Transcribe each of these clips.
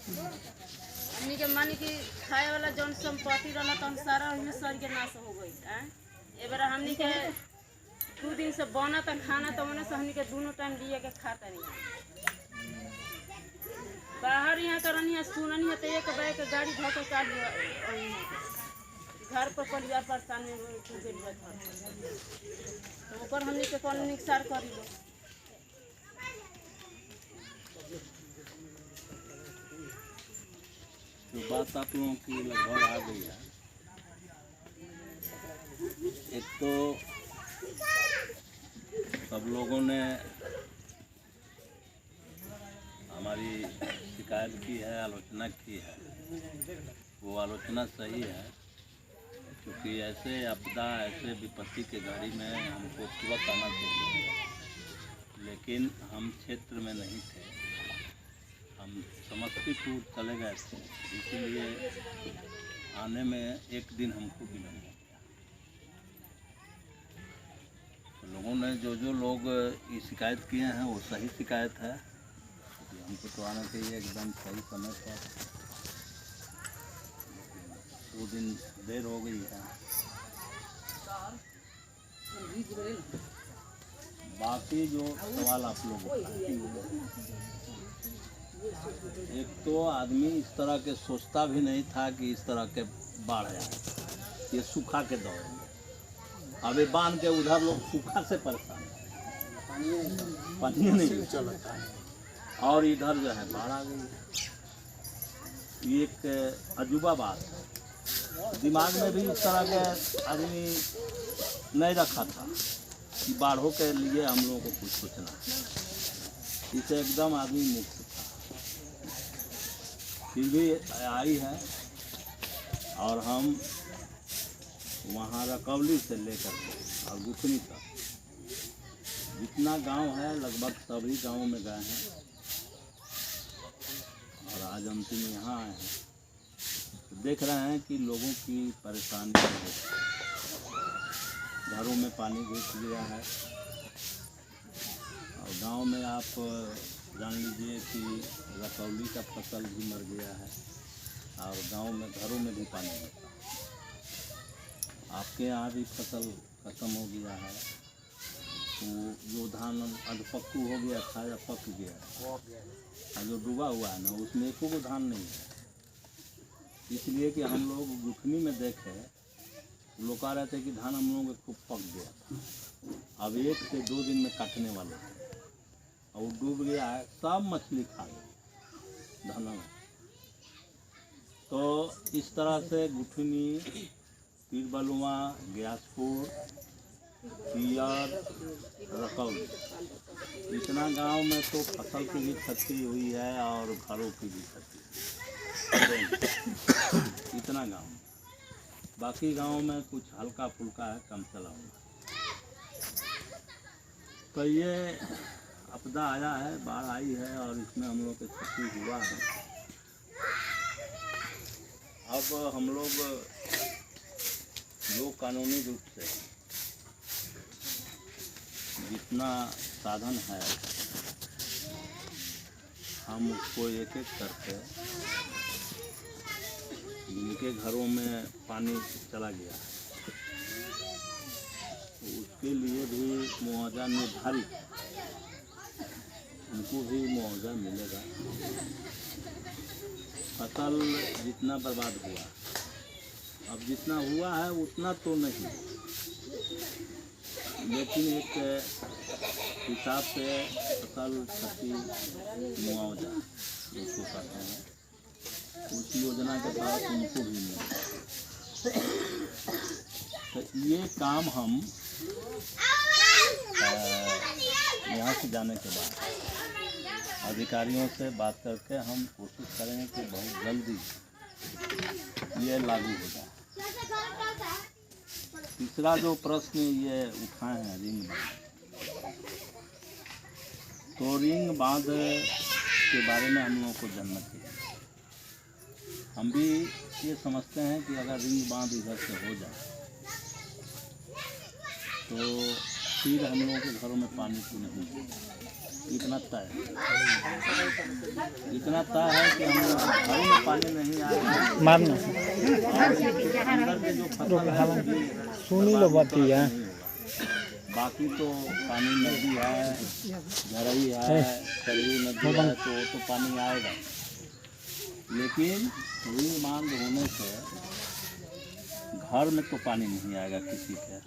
हमनी के मानी कि खाए वाला जौन संपत्ति रहला तौन सारा उसमें सर के नाश हो गई। ए बेरा हमनी के 2 दिन से बना था खाना तो उन्हें से हमनी के दोनों टाइम लिए के खाता नहीं। बाहर यहाँ करनी है सुननी है तो एक बैग के गाड़ी धो के काट घर पर परिवार परेशान में तो ऊपर हमनी के कौन निकसार करी लो। तो बात आप लोगों की लगभग आ गई है। एक तो सब लोगों ने हमारी शिकायत की है, आलोचना की है। वो आलोचना सही है क्योंकि ऐसे आपदा, ऐसे विपत्ति के घड़ी में हमको तुरंत आना चाहिए, लेकिन हम क्षेत्र में नहीं थे। हम समस्तीपुर चले गए थे, इसलिए आने में एक दिन हमको विलम्ब हो गया। तो लोगों ने जो लोग ये शिकायत किए हैं वो सही शिकायत है। हमको तो आना चाहिए एकदम सही समय पर। 2 दिन देर हो गई है। बाकी जो सवाल आप लोगों का, एक तो आदमी इस तरह के सोचता भी नहीं था कि इस तरह के बाढ़ आए। ये सूखा के दौर में अब ये बांध के उधर लोग सूखा से परेशान है, पानी नहीं चलता है और इधर जो है बाढ़ आ गई। ये एक अजूबा बात है। दिमाग में भी इस तरह के आदमी नहीं रखा था कि बाढ़ों के लिए हम लोगों को कुछ सोचना। इसे एकदम आदमी मुक्त था, फिर भी आई है। और हम वहाँ रकौली से लेकर और गुथनी तक जितना गांव है लगभग सभी गांवों में गए हैं। और आज अंतिम यहाँ आए हैं, देख रहे हैं कि लोगों की परेशानी है। घरों में पानी घुस गया है और गांव में आप जान लीजिए कि रकौली का फसल भी मर गया है और गांव में घरों में भी पानी है। आपके यहाँ भी फसल खत्म हो गया है। तो जो धान अधपक्कू हो गया था या पक गया और जो डूबा हुआ है ना उसमें एको को धान नहीं है। इसलिए कि हम लोग गुठनी में देखे लोग कह रहे थे कि धान हम लोगों को खूब पक गया था, अब 1 से 2 दिन में काटने वाले थे और वो डूब गया है। सब मछली खा गई धान में। तो इस तरह से गुठनी, पीर बलुआ, ग्यासपुर, पियर, रकौली, इतना गांव में तो फसल की भी क्षति हुई है और घरों की भी क्षति। इतना गांव, बाकी गांव में कुछ हल्का फुल्का है, कम चला हुआ। तो ये आपदा आया है, बाढ़ आई है और इसमें हम लोग के क्षति हुआ है। अब हम लोग जो कानूनी रूप से जितना साधन है हम उसको एक एक करके, जिनके घरों में पानी चला गया है तो उसके लिए भी मुआवजा निर्धारित, उनको भी मुआवजा मिलेगा। फसल जितना बर्बाद हुआ, अब जितना हुआ है उतना तो नहीं, लेकिन एक हिसाब से फसल क्षति मुआवजा उसको कहते हैं, उस योजना के तहत उनको भी मिले। तो ये काम हम यहाँ से जाने के बाद अधिकारियों से बात करके हम कोशिश करेंगे कि बहुत जल्दी ये लागू हो जाए। तीसरा जो प्रश्न ये उठाए हैं रिंग बांध, तो रिंग बांध के बारे में हम लोगों को जानना चाहिए। हम भी ये समझते हैं कि अगर रिंग बांध इधर से हो जाए तो फिर हम लोगों के घरों में पानी तो नहीं है। इतना तय है, इतना तय है कि हम लोग घरों में पानी नहीं आएगा। मारना अंदर के जो फसल है वो भी सुनी लो बाती है। नहीं होगा। बाकी तो पानी नदी है, झरई है, सरयू नदी है, तो वो तो पानी आएगा। लेकिन रिंग बांध होने से घर में तो पानी नहीं आएगा किसी के,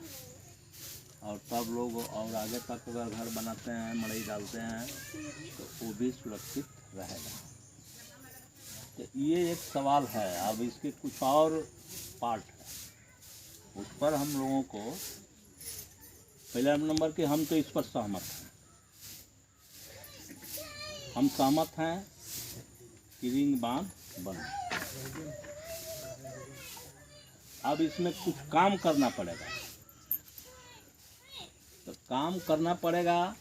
और सब लोग और आगे तक अगर घर बनाते हैं, मड़ई डालते हैं, तो वो भी सुरक्षित रहेगा। तो ये एक सवाल है। अब इसके कुछ और पार्ट है, उस पर हम लोगों को पहला नंबर के हम तो इस पर सहमत हैं। हम सहमत हैं कि रिंग बांध बने। अब इसमें कुछ काम करना पड़ेगा। तो काम करना पड़ेगा,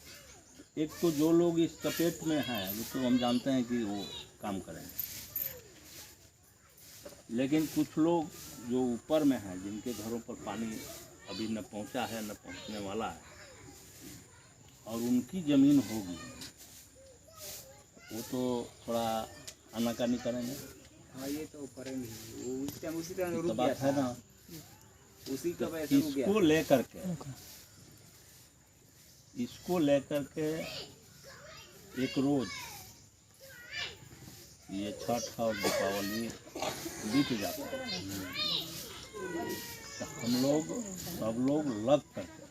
एक तो जो लोग इस चपेट में हैं वो तो हम जानते हैं कि वो काम करेंगे, लेकिन कुछ लोग जो ऊपर में हैं, जिनके घरों पर पानी अभी न पहुंचा है न पहुंचने वाला है, और उनकी ज़मीन होगी, वो तो थोड़ा आनाकानी करेंगे। हाँ ये तो करेंगे, वो उसी टाइम तो रुक बात गया है था, ना। उसी का तो पैसा रुक गया। इसको लेकर के एक रोज ये छठ और दीपावली बीत जाता है, तो हम लोग सब लोग लग करके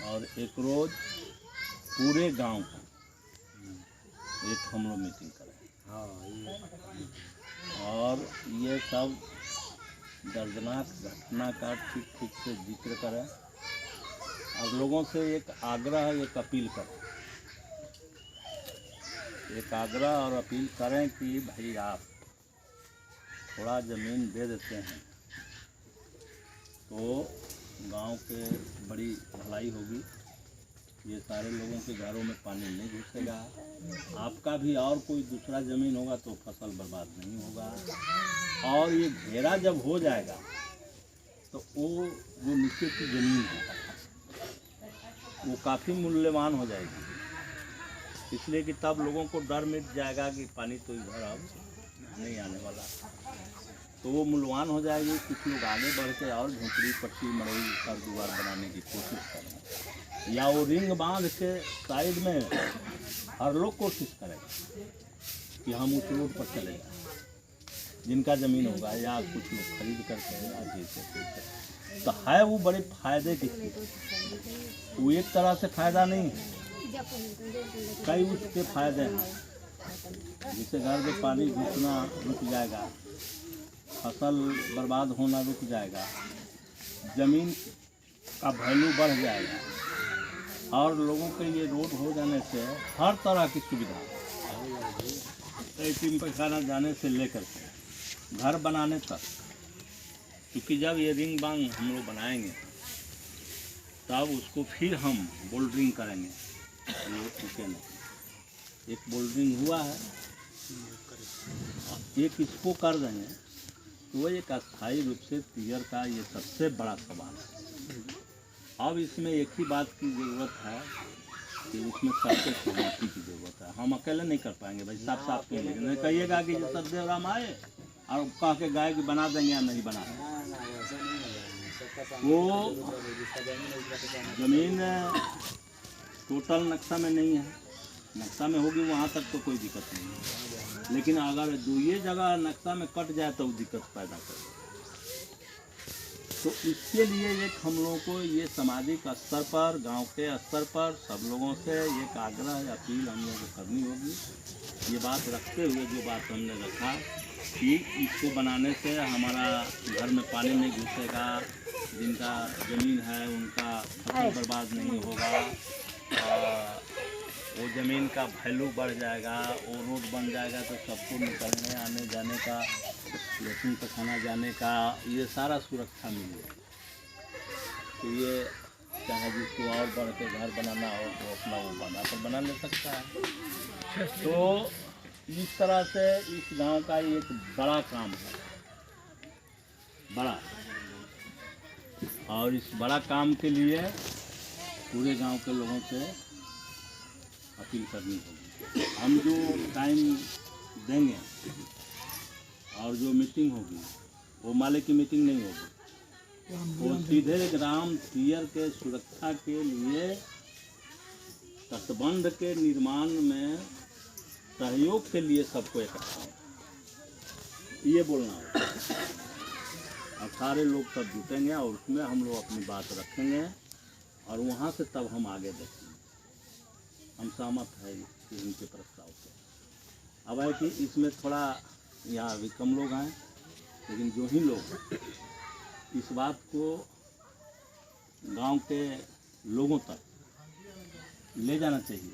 और एक रोज पूरे गांव का एक हम लोग मीटिंग करें, हाँ ये और ये सब दर्दनाक घटना का ठीक ठीक से जिक्र करें, और लोगों से एक आग्रह, एक अपील करें, एक आग्रह और अपील करें कि भाई आप थोड़ा ज़मीन दे देते हैं तो गांव के बड़ी भलाई होगी। ये सारे लोगों के घरों में पानी नहीं घुसेगा, आपका भी और कोई दूसरा ज़मीन होगा तो फसल बर्बाद नहीं होगा। और ये घेरा जब हो जाएगा तो वो जो नीचे की ज़मीन है वो काफ़ी मूल्यवान हो जाएगी, इसलिए कि तब लोगों को डर मिट जाएगा कि पानी तो इधर अब नहीं आने वाला, तो वो मूल्यवान हो जाएगी। कुछ लोग आगे बढ़ के और झोंपड़ी पट्टी मड़ई घर द्वार बनाने की कोशिश करेंगे, या वो रिंग बांध के साइड में हर लोग कोशिश करेगा कि हम उस रोड पर चले जाएं, जिनका ज़मीन होगा, या कुछ लोग खरीद करके या जैसे तो है वो बड़े फायदे की चीज़। वो एक तरह से फ़ायदा नहीं है, कई उसके फायदे हैं। जिससे घर में पानी घुसना रुक जाएगा, फसल बर्बाद होना रुक जाएगा, ज़मीन का वैल्यू बढ़ जाएगा, और लोगों के लिए रोड हो जाने से हर तरह की सुविधा, लेट्रिन पैखाना जाने से लेकर के घर बनाने तक। क्योंकि जब ये रिंग बांध हम लोग बनाएंगे तब उसको फिर हम बोल्डरिंग करेंगे, ये टूटे नहीं। एक बोल्डरिंग हुआ है, एक इसको कर देंगे तो वो एक अस्थायी रूप से पियर का ये सबसे बड़ा सवाल है। अब इसमें एक ही बात की ज़रूरत है कि उसमें सबसे सहमति की ज़रूरत है। हम अकेले नहीं कर पाएंगे भाई, साफ साफ क्यों नहीं कहिएगा कि जो सतदेव राम आए और कह के गाय की बना देंगे या नहीं बना देंगे। वो ज़मीन टोटल नक्शा में नहीं है, नक्शा में होगी वहाँ तक तो कोई दिक्कत नहीं है, लेकिन अगर जो ये जगह नक्शा में कट जाए तो दिक्कत पैदा करे। तो इसके लिए एक हम लोगों को ये सामाजिक स्तर पर, गांव के स्तर पर सब लोगों से एक आग्रह अपील हम लोगों को करनी होगी। ये बात रखते हुए जो बात हमने रखा कि इसको बनाने से हमारा घर में पानी नहीं घुसेगा, जिनका ज़मीन है उनका फसल बर्बाद नहीं होगा, वो ज़मीन का वैल्यू बढ़ जाएगा, वो रोड बन जाएगा तो सबको निकलने आने जाने का, लेट्रिन पैखाना जाने का ये सारा सुरक्षा मिलेगा। तो ये चाहे जिसको और बढ़ के घर बनाना हो तो अपना वो बना तो बना ले सकता है। तो इस तरह से इस गांव का एक बड़ा काम है, बड़ा, और इस बड़ा काम के लिए पूरे गांव के लोगों से अपील करनी होगी। हम जो टाइम देंगे और जो मीटिंग होगी वो माले की मीटिंग नहीं होगी, वो सीधे ग्राम पियर के सुरक्षा के लिए तटबंध के निर्माण में सहयोग के लिए सबको इकट्ठा होना, ये बोलना होगा। और सारे लोग सब जुटेंगे और उसमें हम लोग अपनी बात रखेंगे और वहाँ से तब हम आगे देखेंगे। हम सहमत है इनके प्रस्ताव से। अब है कि इसमें थोड़ा यहाँ अभी कम लोग हैं, लेकिन जो ही लोग इस बात को गांव के लोगों तक ले जाना चाहिए।